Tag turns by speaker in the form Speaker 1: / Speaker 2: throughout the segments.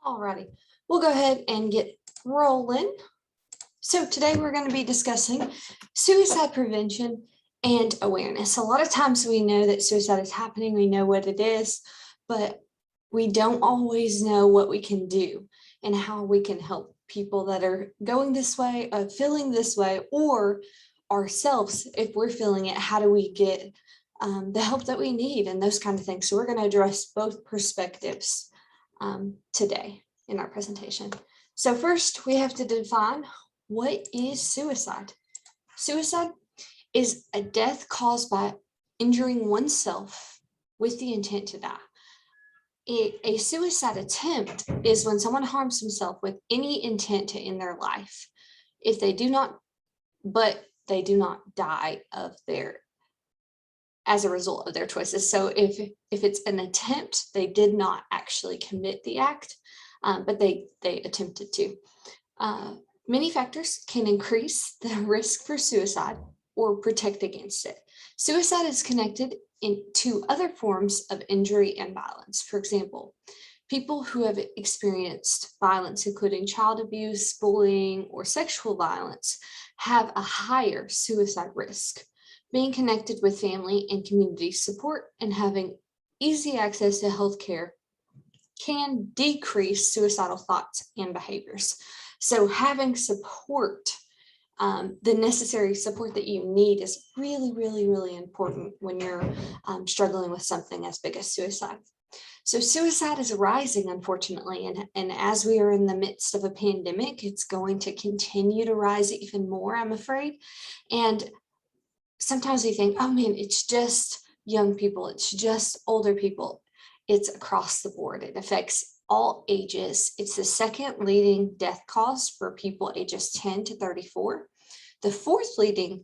Speaker 1: Alrighty, we'll go ahead and get rolling. So today we're going to be discussing suicide prevention and awareness. A lot of times we know that suicide is happening, we know what it is, but we don't always know what we can do and how we can help people that are going this way, feeling this way, or ourselves if we're feeling it. How do we get the help that we need and those kind of things? So we're going to address both perspectives today in our presentation. So first we have to define what is suicide. Suicide is a death caused by injuring oneself with the intent to die. A suicide attempt is when someone harms themselves with any intent to end their life. If they do not, but they do not die as a result of their choices. So if it's an attempt, they did not actually commit the act, but they attempted to. Many factors can increase the risk for suicide or protect against it. Suicide is connected to other forms of injury and violence. For example, people who have experienced violence, including child abuse, bullying, or sexual violence, have a higher suicide risk. Being connected with family and community support and having easy access to health care can decrease suicidal thoughts and behaviors. So having support, the necessary support that you need, is really, really, really important when you're struggling with something as big as suicide. So suicide is rising, unfortunately, and as we are in the midst of a pandemic, it's going to continue to rise even more, I'm afraid. And sometimes we think, oh man, it's just young people, it's just older people. It's across the board. It affects all ages. It's the second leading death cause for people ages 10 to 34. The fourth leading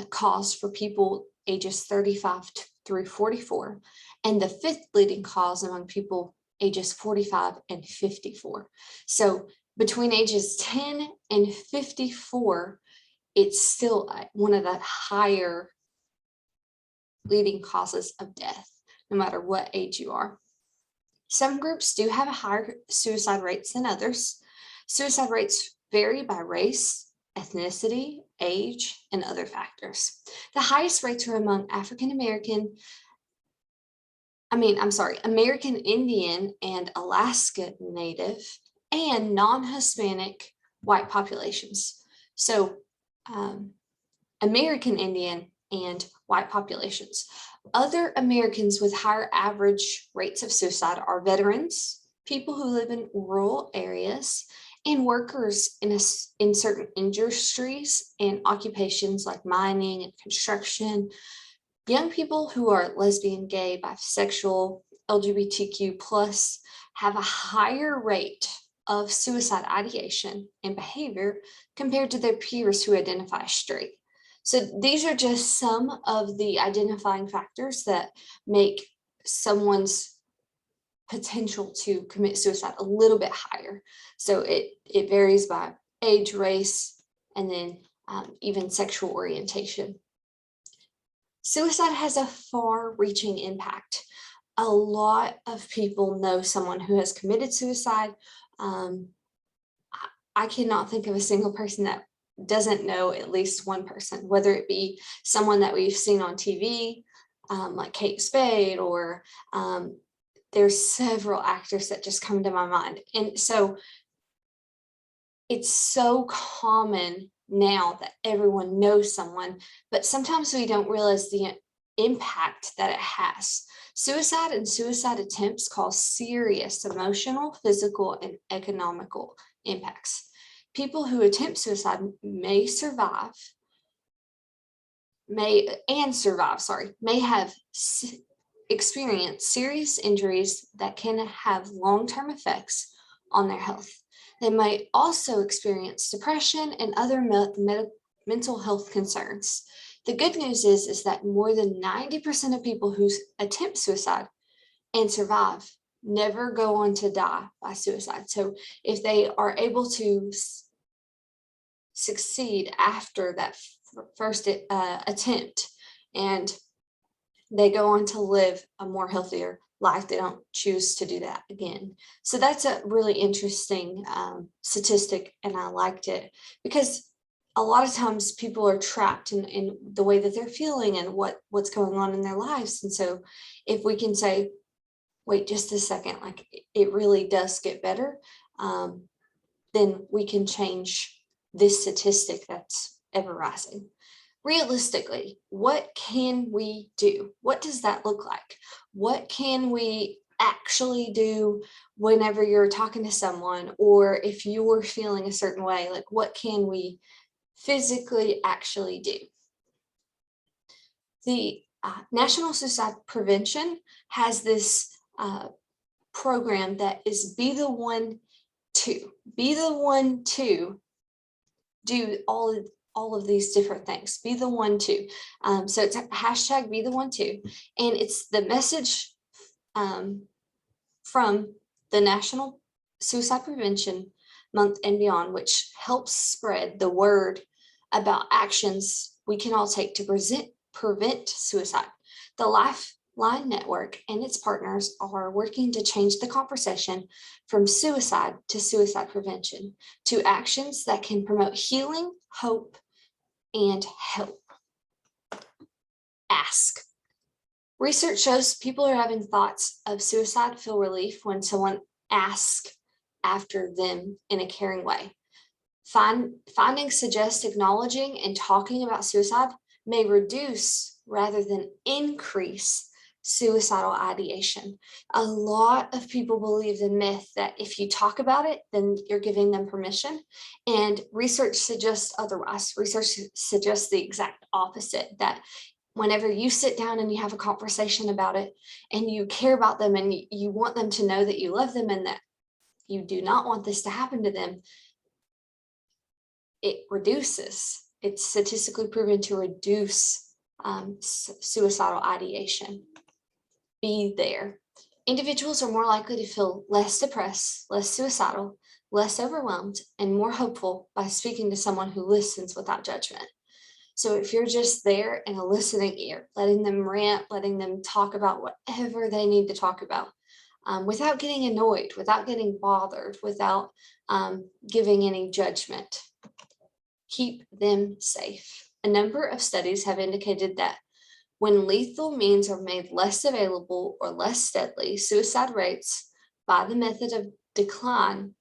Speaker 1: cause for people ages 35 through 44, and the fifth leading cause among people ages 45 and 54. So between ages 10 and 54, it's still one of the higher leading causes of death, no matter what age you are. Some groups do have higher suicide rates than others. Suicide rates vary by race, ethnicity, age, and other factors. The highest rates are among American Indian and Alaska Native and non-Hispanic white populations. So American Indian and white populations. Other Americans with higher average rates of suicide are veterans, people who live in rural areas, and workers in certain industries and occupations like mining and construction. Young people who are lesbian, gay, bisexual, LGBTQ+ have a higher rate of suicide ideation and behavior compared to their peers who identify as straight. So these are just some of the identifying factors that make someone's potential to commit suicide a little bit higher. So it varies by age, race, and then even sexual orientation. Suicide has a far-reaching impact. A lot of people know someone who has committed suicide. I cannot think of a single person that doesn't know at least one person, whether it be someone that we've seen on TV, like Kate Spade, or there's several actors that just come to my mind. And so it's so common now that everyone knows someone, but sometimes we don't realize the impact that it has. Suicide and suicide attempts cause serious emotional, physical, and economical impacts. People who attempt suicide may have experienced serious injuries that can have long-term effects on their health. They might also experience depression and other mental health concerns. The good news is that more than 90% of people who attempt suicide and survive never go on to die by suicide. So if they are able to succeed after that first attempt and they go on to live a more healthier life. They don't choose to do that again. So that's a really interesting statistic, and I liked it because a lot of times people are trapped in the way that they're feeling and what's going on in their lives. And so if we can say, wait just a second, like it really does get better, then we can change this statistic that's ever rising. Realistically, what can we do? What does that look like? What can we actually do whenever you're talking to someone, or if you're feeling a certain way? Like, what can we physically actually do? The National Suicide Prevention has this program that is be the one to do all of these different things. Be the one to. So it's a hashtag be the one to, and it's the message from the National Suicide Prevention Month and beyond, which helps spread the word about actions we can all take to prevent suicide. The Lifeline Network and its partners are working to change the conversation from suicide to suicide prevention, to actions that can promote healing, hope, and help. Ask. Research shows people are having thoughts of suicide feel relief when someone asks after them in a caring way. Findings suggest acknowledging and talking about suicide may reduce rather than increase suicidal ideation. A lot of people believe the myth that if you talk about it, then you're giving them permission. And research suggests otherwise. Research suggests the exact opposite, that whenever you sit down and you have a conversation about it and you care about them and you want them to know that you love them and that you do not want this to happen to them, it reduces. It's statistically proven to reduce suicidal ideation. Be there. Individuals are more likely to feel less depressed, less suicidal, less overwhelmed, and more hopeful by speaking to someone who listens without judgment. So if you're just there in a listening ear, letting them rant, letting them talk about whatever they need to talk about, without getting annoyed, without getting bothered, without giving any judgment, keep them safe. A number of studies have indicated that when lethal means are made less available or less deadly, suicide rates by method decline,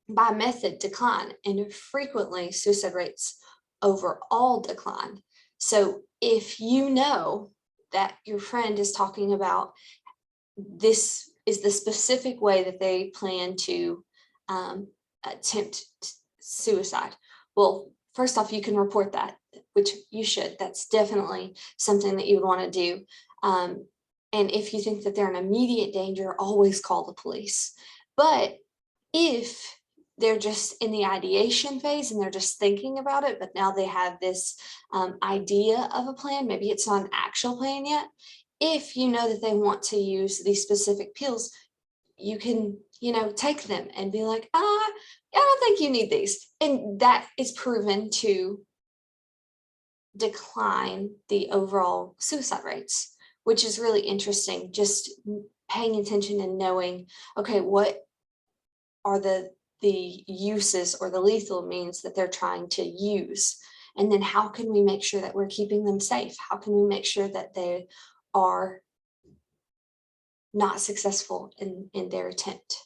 Speaker 1: and frequently suicide rates overall decline. So if you know that your friend is talking about this is the specific way that they plan to attempt suicide, well, first off, you can report that, which you should. That's definitely something that you would want to do. And if you think that they're in immediate danger, always call the police. But if they're just in the ideation phase and they're just thinking about it, but now they have this idea of a plan, maybe it's not an actual plan yet. If you know that they want to use these specific pills, you can, take them and be like, I don't think you need these. And that is proven to decline the overall suicide rates, which is really interesting. Just paying attention and knowing, okay, what are the uses or the lethal means that they're trying to use? And then how can we make sure that we're keeping them safe? How can we make sure that they are not successful in their attempt,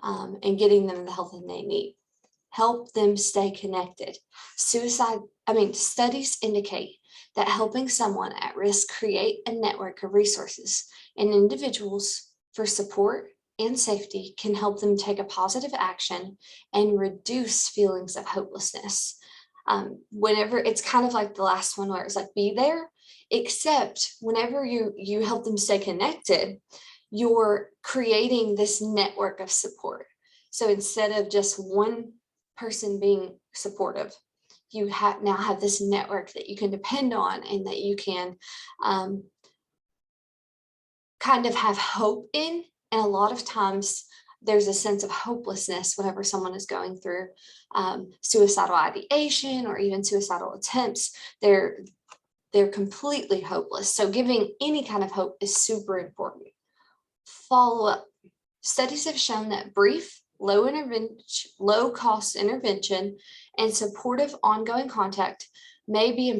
Speaker 1: and getting them the help that they need? Help them stay connected. Studies indicate that helping someone at risk create a network of resources and individuals for support and safety can help them take a positive action and reduce feelings of hopelessness. Whenever it's kind of like the last one where it's like, be there, except whenever you help them stay connected, you're creating this network of support. So instead of just one person being supportive, you now have this network that you can depend on and that you can kind of have hope in. And a lot of times there's a sense of hopelessness whenever someone is going through suicidal ideation or even suicidal attempts. they're completely hopeless. So giving any kind of hope is super important. Follow up. Studies have shown that brief, low cost intervention and supportive ongoing contact may be an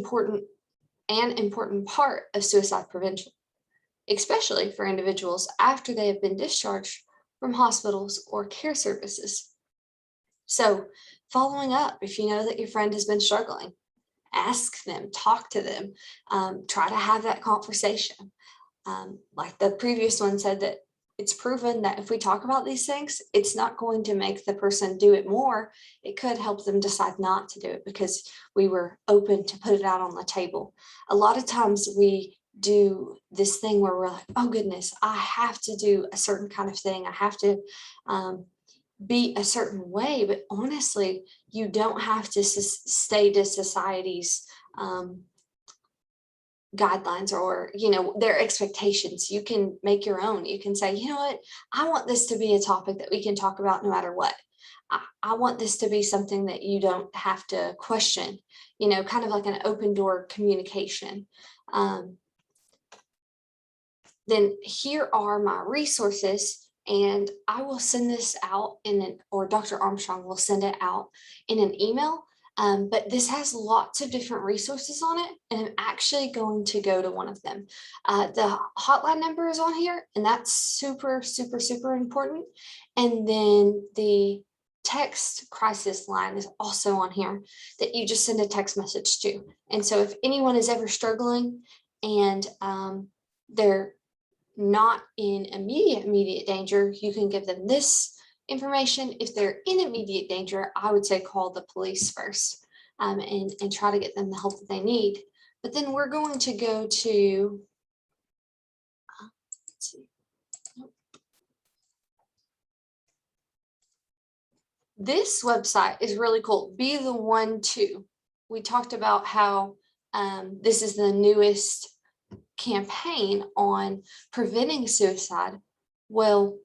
Speaker 1: important part of suicide prevention, especially for individuals after they have been discharged from hospitals or care services. So following up, if you know that your friend has been struggling, ask them, talk to them, try to have that conversation. Like the previous one said, that it's proven that if we talk about these things, it's not going to make the person do it more. It could help them decide not to do it because we were open to put it out on the table. A lot of times we do this thing where we're like, oh goodness, I have to do a certain kind of thing. I have to be a certain way, but honestly, you don't have to stay to society's guidelines or their expectations. You can make your own. You can say, you know what, I want this to be a topic that we can talk about no matter what. I want this to be something that you don't have to question, kind of like an open door communication. Then here are my resources, and I will send this out or Dr. Armstrong will send it out in an email. But this has lots of different resources on it, and I'm actually going to go to one of them. The hotline number is on here, and that's super, super, super important. And then the text crisis line is also on here that you just send a text message to. And so if anyone is ever struggling and they're not in immediate danger, you can give them this information. If they're in immediate danger, I would say call the police first, and try to get them the help that they need. But then we're going to go to, let's see. This website is really cool. Be the One Too. We talked about how this is the newest campaign on preventing suicide. Well,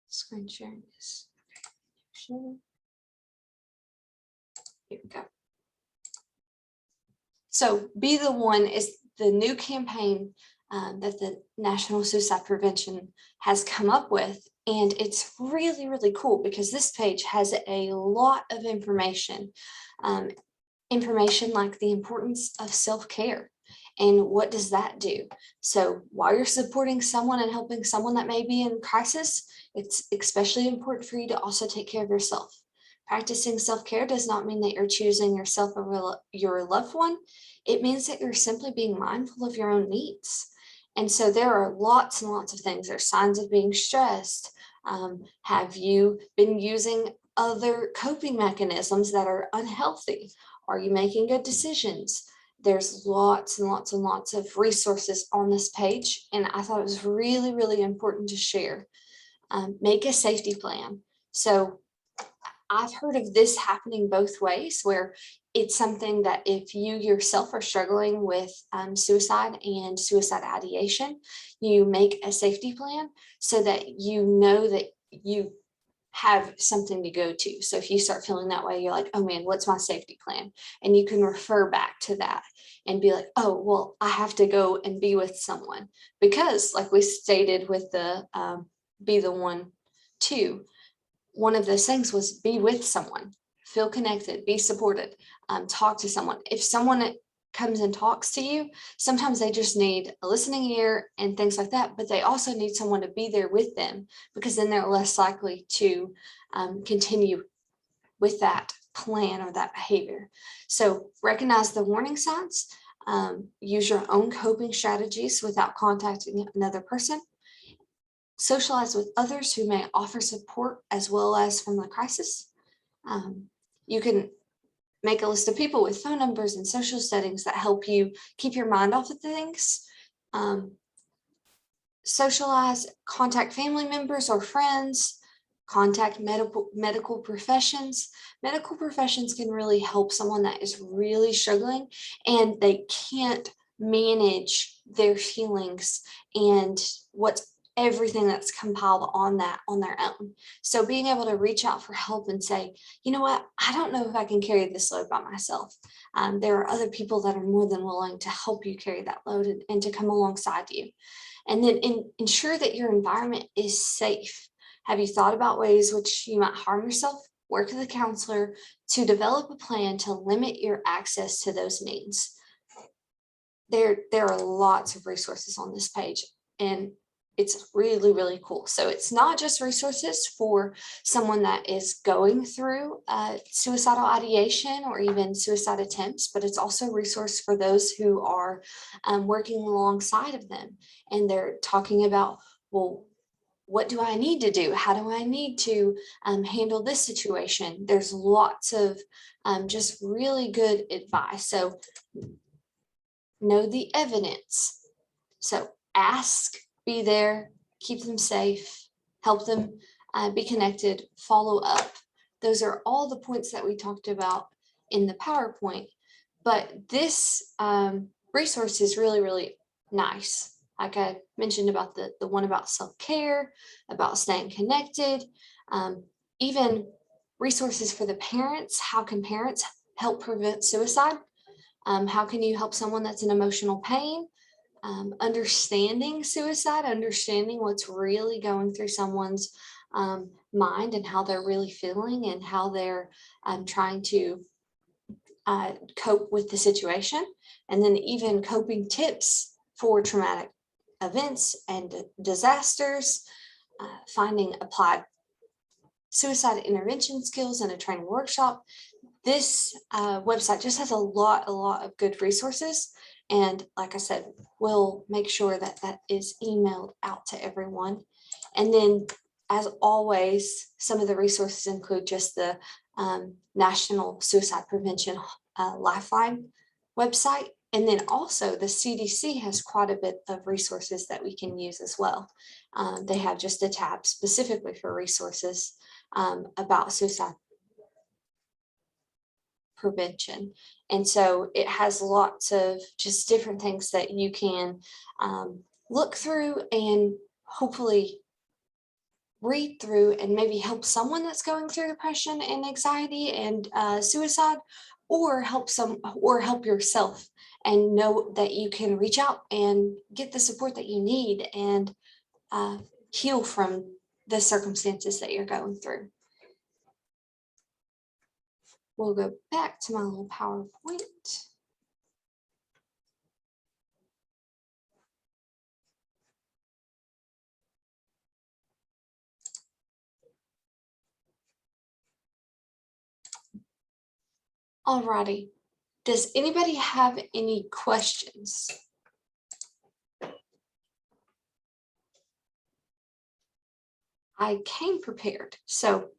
Speaker 1: screen sharing is here we go. So Be the One is the new campaign that the National Suicide Prevention has come up with. And it's really, really cool because this page has a lot of information. Information like the importance of self-care and what does that do. So while you're supporting someone and helping someone that may be in crisis, it's especially important for you to also take care of yourself. Practicing self-care does not mean that you're choosing yourself over your loved one. It means that you're simply being mindful of your own needs. And so there are lots and lots of things. There's signs of being stressed. Have you been using other coping mechanisms that are unhealthy? Are you making good decisions? There's lots and lots and lots of resources on this page, and I thought it was really, really important to share. Make a safety plan. So I've heard of this happening both ways, where it's something that if you yourself are struggling with suicide and suicide ideation, you make a safety plan so that you know that you have something to go to. So if you start feeling that way, you're like, oh man, what's my safety plan? And you can refer back to that and be like, oh, well, I have to go and be with someone. Because like we stated with the Be the One Too, one of those things was be with someone, feel connected, be supported, talk to someone. If someone comes and talks to you, sometimes they just need a listening ear and things like that, but they also need someone to be there with them, because then they're less likely to continue with that plan or that behavior. So recognize the warning signs, use your own coping strategies without contacting another person, socialize with others who may offer support as well as from the crisis. You can make a list of people with phone numbers and social settings that help you keep your mind off of things. Socialize, contact family members or friends, contact medical professions. Medical professions can really help someone that is really struggling and they can't manage their feelings and what's everything that's compiled on that on their own. So being able to reach out for help and say, you know what, I don't know if I can carry this load by myself. There are other people that are more than willing to help you carry that load and to come alongside you. And then ensure that your environment is safe. Have you thought about ways which you might harm yourself? Work with a counselor to develop a plan to limit your access to those needs. There are lots of resources on this page, and it's really, really cool. So it's not just resources for someone that is going through suicidal ideation or even suicide attempts, but it's also a resource for those who are working alongside of them. And they're talking about, well, what do I need to do? How do I need to handle this situation? There's lots of just really good advice. So know the evidence. So ask, be there, keep them safe, help them be connected, follow up. Those are all the points that we talked about in the PowerPoint. But this resource is really, really nice. Like I mentioned about the one about self-care, about staying connected, even resources for the parents. How can parents help prevent suicide? How can you help someone that's in emotional pain? Understanding suicide, understanding what's really going through someone's mind and how they're really feeling and how they're trying to cope with the situation. And then even coping tips for traumatic events and disasters, finding applied suicide intervention skills in a training workshop. This website just has a lot of good resources. And like I said, we'll make sure that that is emailed out to everyone. And then, as always, some of the resources include just the National Suicide Prevention Lifeline website. And then also the CDC has quite a bit of resources that we can use as well. They have just a tab specifically for resources about suicide prevention. And so it has lots of just different things that you can look through and hopefully read through and maybe help someone that's going through depression and anxiety and suicide, or help yourself and know that you can reach out and get the support that you need and heal from the circumstances that you're going through. We'll go back to my little PowerPoint. Alrighty, does anybody have any questions? I came prepared. So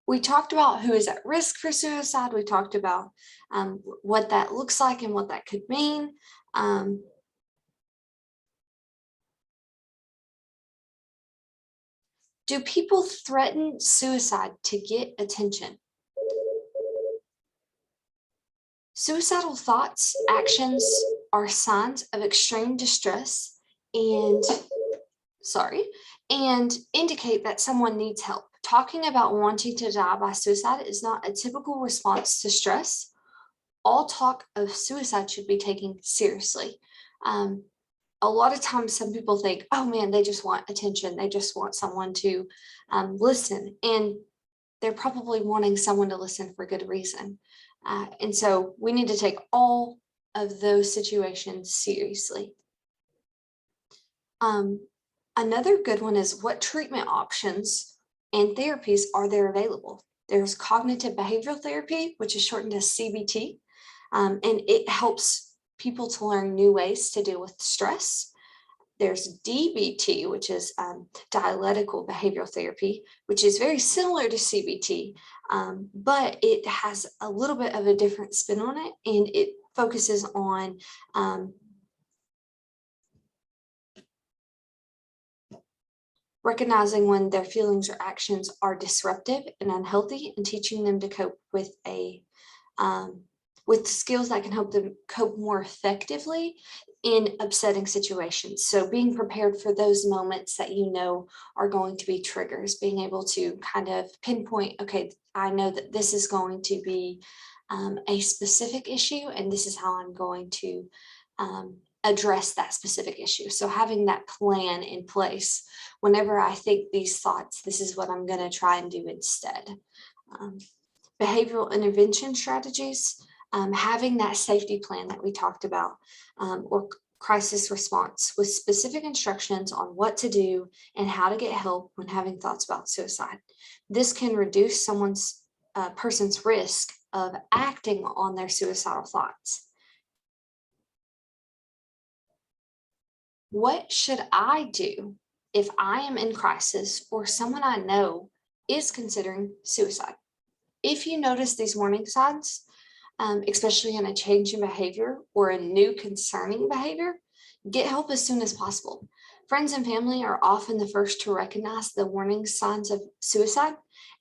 Speaker 1: we talked about who is at risk for suicide. We talked about what that looks like and what that could mean. Do people threaten suicide to get attention? Suicidal thoughts, actions are signs of extreme distress and indicate that someone needs help. Talking about wanting to die by suicide is not a typical response to stress. All talk of suicide should be taken seriously. A lot of times some people think, oh man, they just want attention. They just want someone to listen. And they're probably wanting someone to listen for good reason. And so we need to take all of those situations seriously. Another good one is, what treatment options and therapies are there available? There's cognitive behavioral therapy, which is shortened as CBT, and it helps people to learn new ways to deal with stress. There's DBT, which is dialectical behavioral therapy, which is very similar to CBT, but it has a little bit of a different spin on it, and it focuses on recognizing when their feelings or actions are disruptive and unhealthy, and teaching them to cope with a with skills that can help them cope more effectively in upsetting situations. So being prepared for those moments that you know are going to be triggers, being able to kind of pinpoint, okay, I know that this is going to be a specific issue, and this is how I'm going to address that specific issue. So having that plan in place, whenever I think these thoughts, this is what I'm going to try and do instead. Behavioral intervention strategies, having that safety plan that we talked about, or crisis response with specific instructions on what to do and how to get help when having thoughts about suicide. This can reduce person's risk of acting on their suicidal thoughts. What should I do if I am in crisis or someone I know is considering suicide? If you notice these warning signs, especially in a change in behavior or a new concerning behavior, get help as soon as possible. Friends and family are often the first to recognize the warning signs of suicide,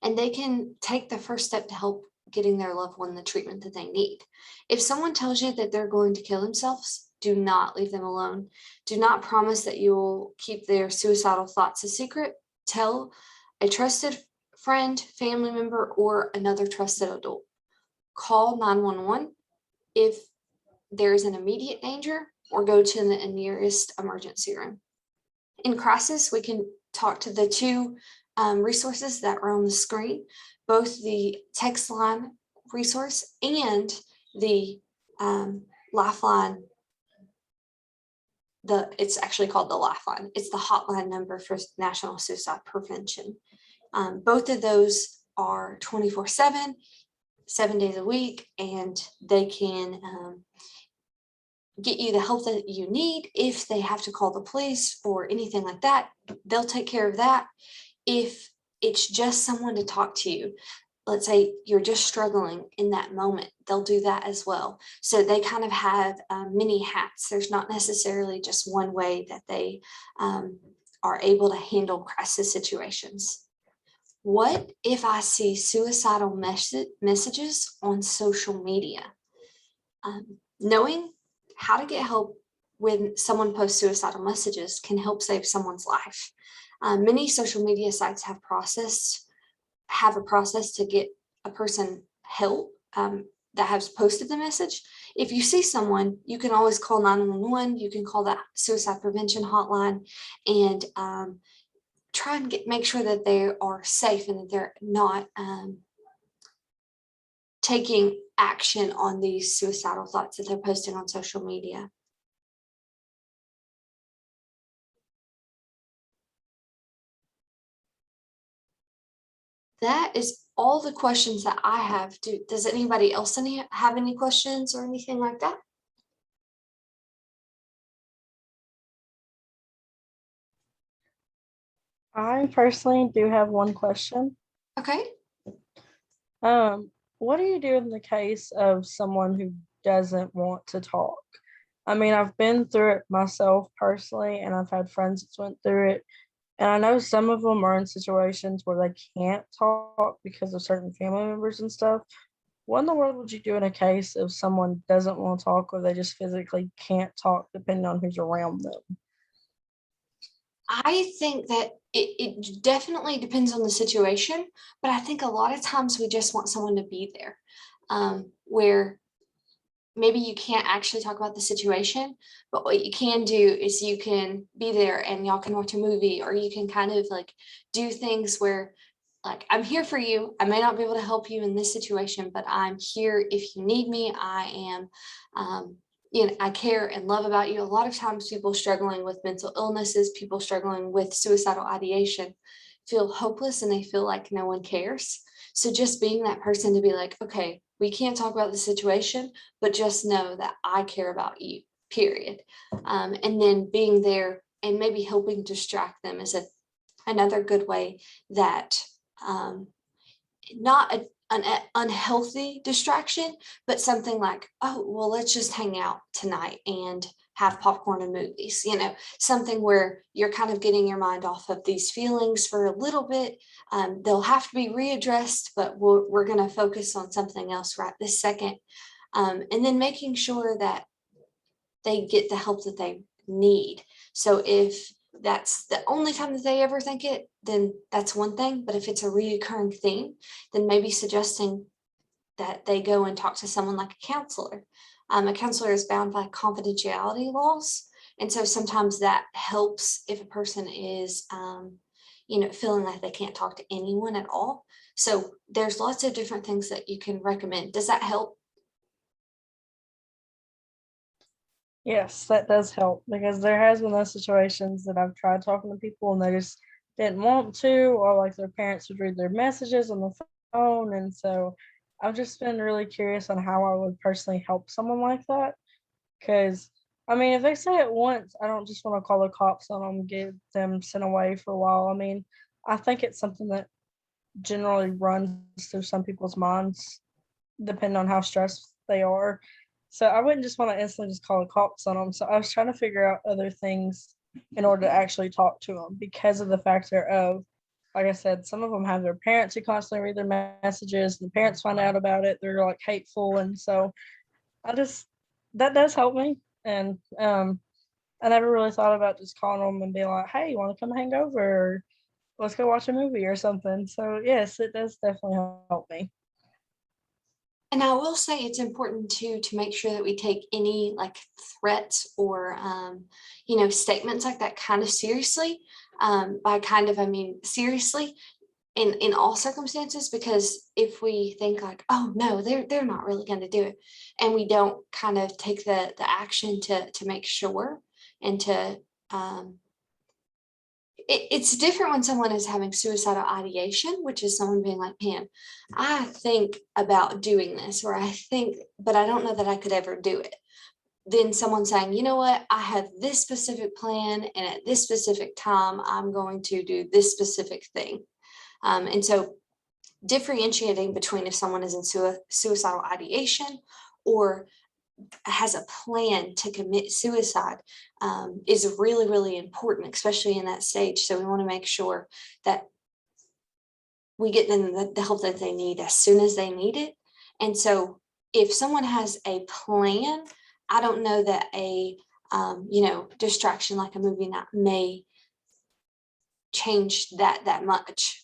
Speaker 1: and they can take the first step to help getting their loved one the treatment that they need. If someone tells you that they're going to kill themselves, do not leave them alone. Do not promise that you will keep their suicidal thoughts a secret. Tell a trusted friend, family member, or another trusted adult. Call 911 if there is an immediate danger, or go to the nearest emergency room. In crisis, we can talk to the two resources that are on the screen, both the text line resource and the Lifeline. It's actually called the Lifeline. It's the hotline number for National Suicide Prevention. Both of those are 24/7, 7 days a week, and they can get you the help that you need. If they have to call the police or anything like that, they'll take care of that. If it's just someone to talk to you, let's say you're just struggling in that moment, they'll do that as well. So they kind of have many hats. There's not necessarily just one way that they are able to handle crisis situations. What if I see suicidal messages on social media? Knowing how to get help when someone posts suicidal messages can help save someone's life. Many social media sites have a process to get a person help that has posted the message. If you see someone, you can always call 911. You can call that suicide prevention hotline and try and make sure that they are safe and that they're not taking action on these suicidal thoughts that they're posting on social media. That is all the questions that I have. Does anybody else have any questions or anything like that?
Speaker 2: I personally do have one question.
Speaker 1: Okay.
Speaker 2: What do you do in the case of someone who doesn't want to talk? I mean, I've been through it myself personally, and I've had friends that went through it. And I know some of them are in situations where they can't talk because of certain family members and stuff. What in the world would you do in a case if someone doesn't want to talk or they just physically can't talk, depending on who's around them?
Speaker 1: I think that it definitely depends on the situation, but I think a lot of times we just want someone to be there, where maybe you can't actually talk about the situation, but what you can do is you can be there and y'all can watch a movie, or you can kind of like do things where, like, I'm here for you. I may not be able to help you in this situation, but I'm here if you need me. I am, I care and love about you. A lot of times people struggling with mental illnesses, people struggling with suicidal ideation feel hopeless and they feel like no one cares. So just being that person to be like, okay, we can't talk about the situation, but just know that I care about you, period. And then being there and maybe helping distract them is another good way that not an unhealthy distraction, but something like, oh, well, let's just hang out tonight and have popcorn and movies, something where you're kind of getting your mind off of these feelings for a little bit. They'll have to be readdressed, but we're going to focus on something else right this second. And then making sure that they get the help that they need. So if that's the only time that they ever think it, then that's one thing. But if it's a reoccurring theme, then maybe suggesting that they go and talk to someone like a counselor. A counselor is bound by confidentiality laws. And so sometimes that helps if a person is, feeling like they can't talk to anyone at all. So there's lots of different things that you can recommend. Does that help?
Speaker 2: Yes, that does help because there has been those situations that I've tried talking to people and they just didn't want to, or like their parents would read their messages on the phone. And so I've just been really curious on how I would personally help someone like that. Because, I mean, if they say it once, I don't just want to call the cops on them, get them sent away for a while. I mean, I think it's something that generally runs through some people's minds, depending on how stressed they are. So I wouldn't just want to instantly just call the cops on them. So I was trying to figure out other things in order to actually talk to them because of the factor of, like I said, some of them have their parents who constantly read their messages. The parents find out about it. They're like hateful. And so I just, that does help me. And I never really thought about just calling them and being like, hey, you want to come hang over? Or let's go watch a movie or something. So yes, it does definitely help me.
Speaker 1: And I will say it's important too to make sure that we take any like threats or statements like that kind of seriously. By kind of, I mean seriously in all circumstances, because if we think like, oh no, they're not really going to do it, and we don't kind of take the action to make sure and to it's different when someone is having suicidal ideation, which is someone being like, man, I think about doing this, or I think, but I don't know that I could ever do it. Then someone saying, you know what, I have this specific plan, and at this specific time, I'm going to do this specific thing. And so differentiating between if someone is in suicidal ideation or has a plan to commit suicide is really, really important, especially in that stage. So we want to make sure that we get them the help that they need as soon as they need it. And so if someone has a plan, I don't know that a distraction like a movie night may change that much.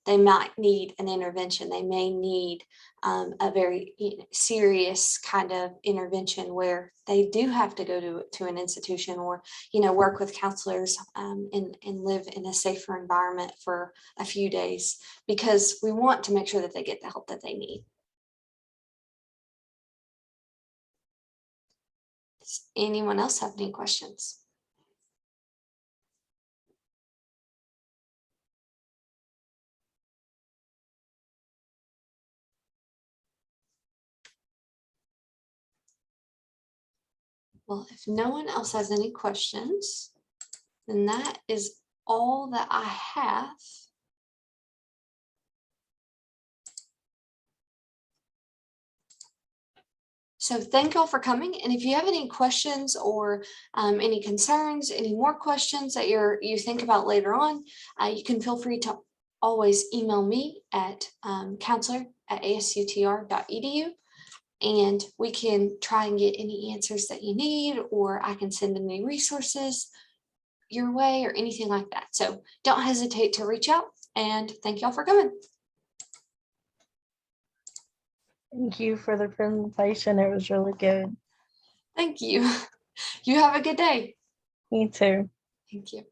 Speaker 1: They might need an intervention. They may need a very serious kind of intervention where they do have to go to an institution or, work with counselors and live in a safer environment for a few days, because we want to make sure that they get the help that they need. Does anyone else have any questions? Well, if no one else has any questions, then that is all that I have. So thank y'all for coming. And if you have any questions or any concerns, any more questions that you think about later on, you can feel free to always email me at counselor@asutr.edu. And we can try and get any answers that you need, or I can send any resources your way or anything like that. So don't hesitate to reach out, and thank y'all for coming.
Speaker 2: Thank you for the presentation. It was really good.
Speaker 1: Thank you. You have a good day.
Speaker 2: Me too.
Speaker 1: Thank you.